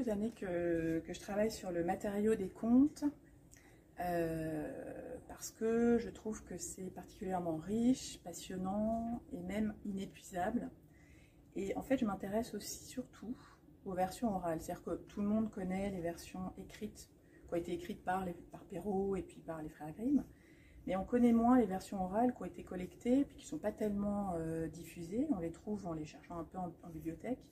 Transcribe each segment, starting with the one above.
quelques années que je travaille sur le matériau des contes, parce que je trouve que c'est particulièrement riche, passionnant et même inépuisable. Et en fait, je m'intéresse aussi surtout aux versions orales. C'est-à-dire que tout le monde connaît les versions écrites, qui ont été écrites par Perrault et puis par les frères Grimm. Mais on connaît moins les versions orales qui ont été collectées, puis qui ne sont pas tellement diffusées. On les trouve en les cherchant un peu en bibliothèque.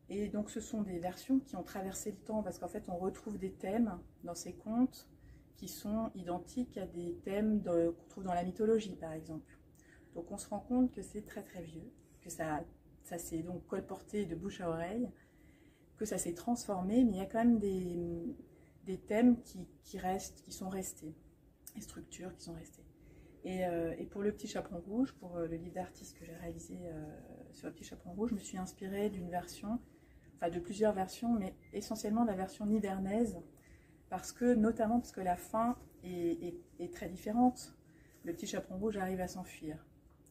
Et donc ce sont des versions qui ont traversé le temps, parce qu'en fait on retrouve des thèmes dans ces contes qui sont identiques à des thèmes qu'on trouve dans la mythologie par exemple. Donc on se rend compte que c'est très très vieux, que ça s'est donc colporté de bouche à oreille, que ça s'est transformé, mais il y a quand même des thèmes qui restent, qui sont restés, des structures qui sont restées. Et pour Le Petit Chaperon Rouge, pour le livre d'artiste que j'ai réalisé sur Le Petit Chaperon Rouge, je me suis inspirée d'une version, enfin de plusieurs versions, mais essentiellement de la version nivernaise, notamment parce que la fin est très différente. Le Petit Chaperon Rouge arrive à s'enfuir,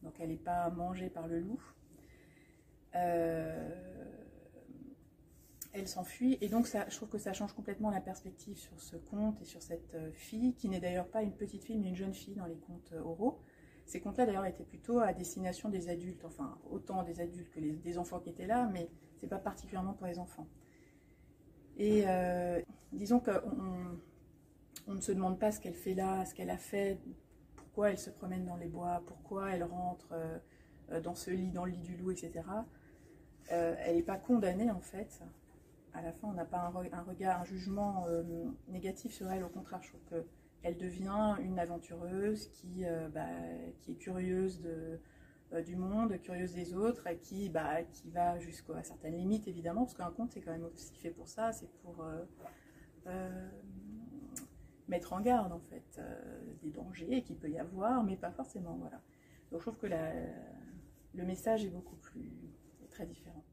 donc elle n'est pas mangée par le loup. Elle s'enfuit, et donc je trouve que ça change complètement la perspective sur ce conte et sur cette fille, qui n'est d'ailleurs pas une petite fille, mais une jeune fille dans les contes oraux. Ces contes-là d'ailleurs étaient plutôt à destination des adultes, enfin autant des adultes que des enfants qui étaient là, mais c'est pas particulièrement pour les enfants. Et disons qu'on ne se demande pas ce qu'elle fait là, ce qu'elle a fait, pourquoi elle se promène dans les bois, pourquoi elle rentre dans le lit du loup, etc. Elle n'est pas condamnée en fait. À la fin, on n'a pas un jugement négatif sur elle. Au contraire, je trouve qu'elle devient une aventureuse qui est curieuse du monde, curieuse des autres, et qui va jusqu'à certaines limites, évidemment, parce qu'un conte, c'est quand même aussi fait pour ça, c'est pour mettre en garde, en fait, des dangers qu'il peut y avoir, mais pas forcément, voilà. Donc je trouve que le message est très différent.